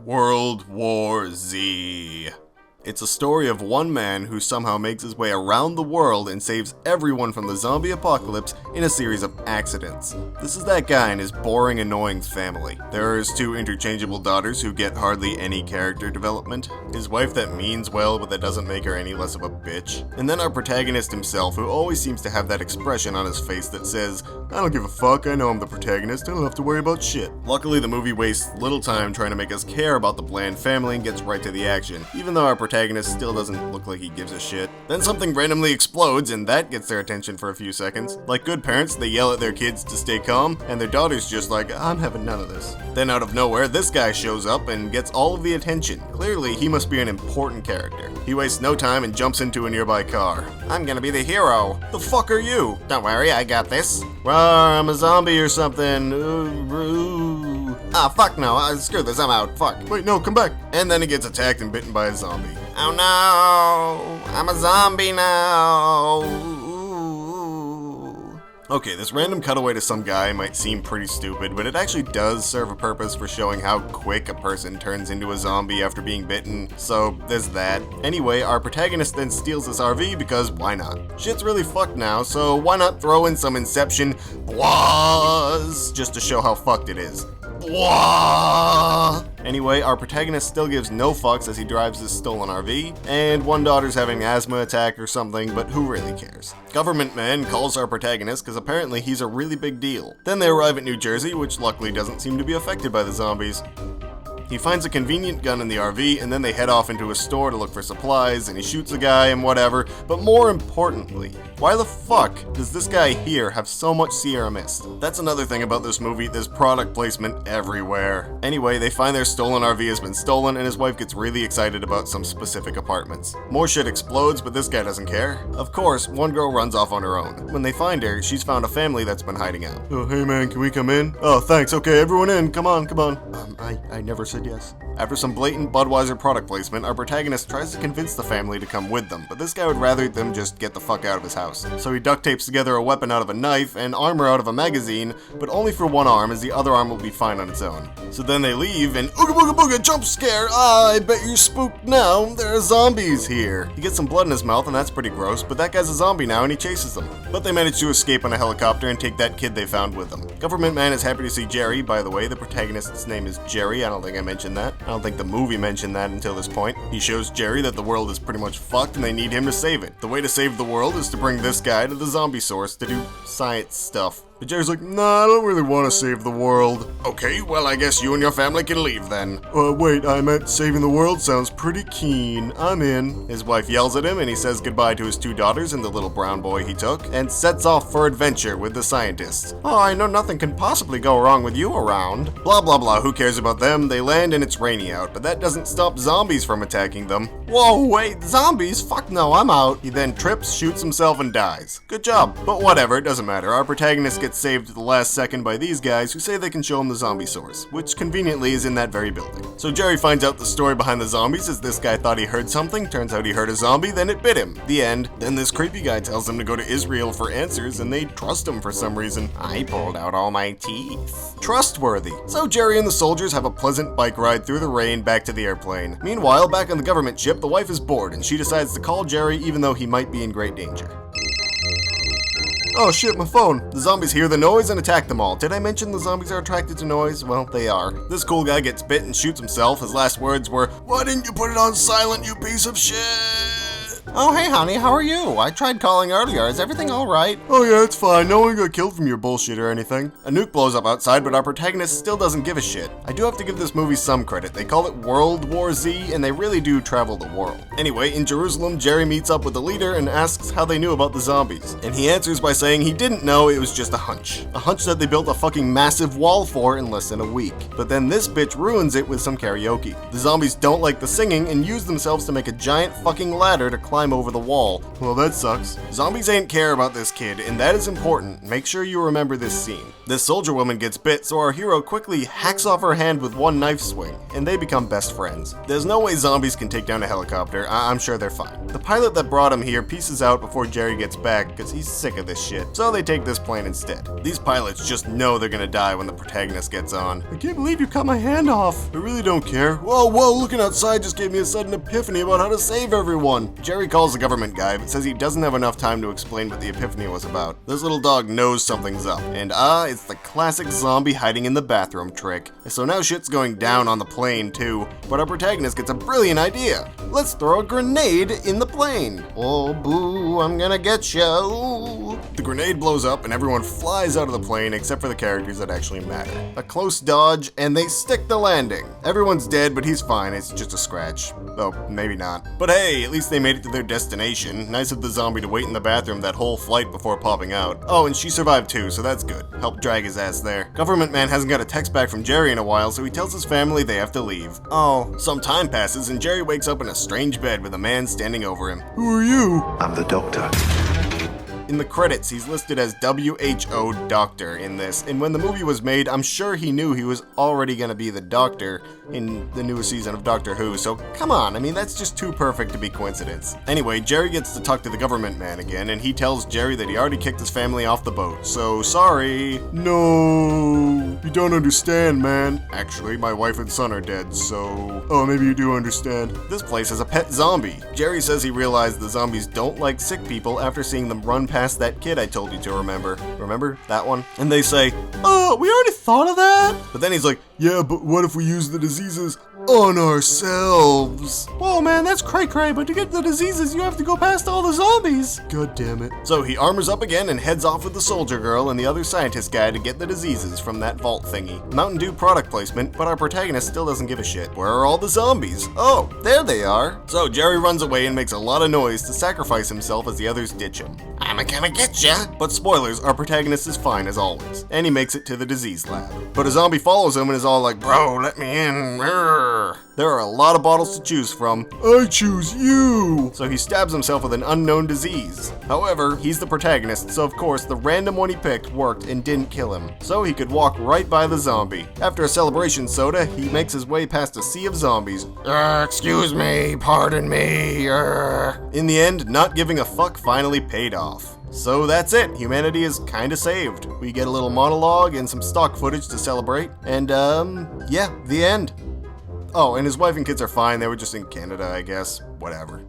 World War Z. It's a story of one man who somehow makes his way around the world and saves everyone from the zombie apocalypse in a series of accidents. This is that guy and his boring, annoying family. There are his two interchangeable daughters who get hardly any character development, his wife that means well but that doesn't make her any less of a bitch, and then our protagonist himself who always seems to have that expression on his face that says, "I don't give a fuck, I know I'm the protagonist, I don't have to worry about shit." Luckily, the movie wastes little time trying to make us care about the bland family and gets right to the action, even though our protagonist still doesn't look like he gives a shit. Then something randomly explodes and that gets their attention for a few seconds. Like good parents, they yell at their kids to stay calm, and their daughter's just like, "I'm having none of this." Then out of nowhere, this guy shows up and gets all of the attention. Clearly, he must be an important character. He wastes no time and jumps into a nearby car. "I'm gonna be the hero." "The fuck are you?" "Don't worry, I got this." "Rawr, I'm a zombie or something." "Ah, fuck no, screw this, I'm out, fuck." "Wait, no, come back." And then he gets attacked and bitten by a zombie. "Oh no, I'm a zombie now." Okay, this random cutaway to some guy might seem pretty stupid, but it actually does serve a purpose for showing how quick a person turns into a zombie after being bitten, so there's that. Anyway, our protagonist then steals this RV because why not? Shit's really fucked now, so why not throw in some Inception blahs just to show how fucked it is. Blah! Anyway, our protagonist still gives no fucks as he drives this stolen RV, and one daughter's having an asthma attack or something, but who really cares? Government man calls our protagonist because apparently he's a really big deal. Then they arrive at New Jersey, which luckily doesn't seem to be affected by the zombies. He finds a convenient gun in the RV, and then they head off into a store to look for supplies, and he shoots a guy and whatever, but more importantly, why the fuck does this guy here have so much Sierra Mist? That's another thing about this movie, there's product placement everywhere. Anyway, they find their stolen RV has been stolen, and his wife gets really excited about some specific apartments. More shit explodes, but this guy doesn't care. Of course, one girl runs off on her own. When they find her, she's found a family that's been hiding out. "Oh, hey man, can we come in?" "Oh, thanks, okay, everyone in, come on, come on." I never said yes. After some blatant Budweiser product placement, our protagonist tries to convince the family to come with them, but this guy would rather them just get the fuck out of his house. So he duct tapes together a weapon out of a knife and armor out of a magazine, but only for one arm as the other arm will be fine on its own. So then they leave and ooga booga booga jump scare, I bet you're spooked now, there are zombies here. He gets some blood in his mouth and that's pretty gross, but that guy's a zombie now and he chases them. But they manage to escape on a helicopter and take that kid they found with them. Government man is happy to see Jerry, by the way, the protagonist's name is Jerry, I don't think I mentioned that. I don't think the movie mentioned that until this point. He shows Jerry that the world is pretty much fucked and they need him to save it. The way to save the world is to bring this guy to the zombie source to do science stuff. But Jerry's like, "Nah, I don't really want to save the world." "Okay, well I guess you and your family can leave then." Wait, I meant saving the world sounds pretty keen. I'm in." His wife yells at him and he says goodbye to his two daughters and the little brown boy he took, and sets off for adventure with the scientists. "Oh, I know nothing can possibly go wrong with you around." Blah blah blah, who cares about them? They land and it's rainy out, but that doesn't stop zombies from attacking them. "Whoa, wait, zombies? Fuck no, I'm out." He then trips, shoots himself, and dies. Good job. But whatever, it doesn't matter. Our protagonist gets saved at the last second by these guys who say they can show him the zombie source, which conveniently is in that very building. So Jerry finds out the story behind the zombies as this guy thought he heard something, turns out he heard a zombie, then it bit him. The end. Then this creepy guy tells them to go to Israel for answers and they trust him for some reason. "I pulled out all my teeth." Trustworthy. So Jerry and the soldiers have a pleasant bike ride through the rain back to the airplane. Meanwhile, back on the government ship, the wife is bored and she decides to call Jerry even though he might be in great danger. Oh shit, my phone. The zombies hear the noise and attack them all. Did I mention the zombies are attracted to noise? Well, they are. This cool guy gets bit and shoots himself. His last words were, "Why didn't you put it on silent, you piece of shit?" "Oh, hey honey, how are you? I tried calling earlier. Is everything alright?" "Oh yeah, it's fine. No one got killed from your bullshit or anything." A nuke blows up outside, but our protagonist still doesn't give a shit. I do have to give this movie some credit. They call it World War Z, and they really do travel the world. Anyway, in Jerusalem, Jerry meets up with the leader and asks how they knew about the zombies. And he answers by saying he didn't know, it was just a hunch. A hunch that they built a fucking massive wall for in less than a week. But then this bitch ruins it with some karaoke. The zombies don't like the singing and use themselves to make a giant fucking ladder to climb climb over the wall. Well, that sucks. Zombies ain't care about this kid, and that is important. Make sure you remember this scene. This soldier woman gets bit, so our hero quickly hacks off her hand with one knife swing, and they become best friends. There's no way zombies can take down a helicopter. I'm sure they're fine. The pilot that brought him here pieces out before Jerry gets back because he's sick of this shit, so they take this plane instead. These pilots just know they're gonna die when the protagonist gets on. I can't believe you cut my hand off. I really don't care. Whoa, looking outside just gave me a sudden epiphany about how to save everyone. Jerry calls the government guy, but says he doesn't have enough time to explain what the epiphany was about. This little dog knows something's up, and it's the classic zombie hiding in the bathroom trick. So now shit's going down on the plane too, but our protagonist gets a brilliant idea. Let's throw a grenade in the plane. Oh boo, I'm gonna get you. The grenade blows up and everyone flies out of the plane except for the characters that actually matter. A close dodge and they stick the landing. Everyone's dead, but he's fine, it's just a scratch. Oh, maybe not. But hey, at least they made it to their destination. Nice of the zombie to wait in the bathroom that whole flight before popping out. Oh, and she survived too, so that's good. Helped drag his ass there. Government man hasn't got a text back from Jerry in a while, so he tells his family they have to leave. Oh, some time passes and Jerry wakes up in a strange bed with a man standing over him. Who are you? I'm the doctor. In the credits, he's listed as WHO Doctor in this, and when the movie was made, I'm sure he knew he was already gonna be the Doctor in the newest season of Doctor Who, so come on, I mean, that's just too perfect to be coincidence. Anyway, Jerry gets to talk to the government man again, and he tells Jerry that he already kicked his family off the boat, so sorry. No, you don't understand, man. Actually, my wife and son are dead, so... Oh, maybe you do understand. This place has a pet zombie. Jerry says he realized the zombies don't like sick people after seeing them run past that kid I told you to remember. Remember? That one? And they say, oh, we already thought of that? But then he's like, yeah, but what if we use the diseases on ourselves? Whoa, man, that's cray-cray, but to get the diseases, you have to go past all the zombies. God damn it. So he armors up again and heads off with the soldier girl and the other scientist guy to get the diseases from that vault thingy. Mountain Dew product placement, but our protagonist still doesn't give a shit. Where are all the zombies? Oh, there they are. So Jerry runs away and makes a lot of noise to sacrifice himself as the others ditch him. I'm gonna get ya! But spoilers, our protagonist is fine as always, and he makes it to the disease lab. But a zombie follows him and is all like, bro, let me in. Rrr. There are a lot of bottles to choose from. I choose you! So he stabs himself with an unknown disease. However, he's the protagonist, so of course the random one he picked worked and didn't kill him. So he could walk right by the zombie. After a celebration soda, he makes his way past a sea of zombies. Excuse me, pardon me. In the end, not giving a fuck finally paid off. So that's it, humanity is kinda saved. We get a little monologue and some stock footage to celebrate, and yeah, the end. Oh, and his wife and kids are fine, they were just in Canada, I guess. Whatever.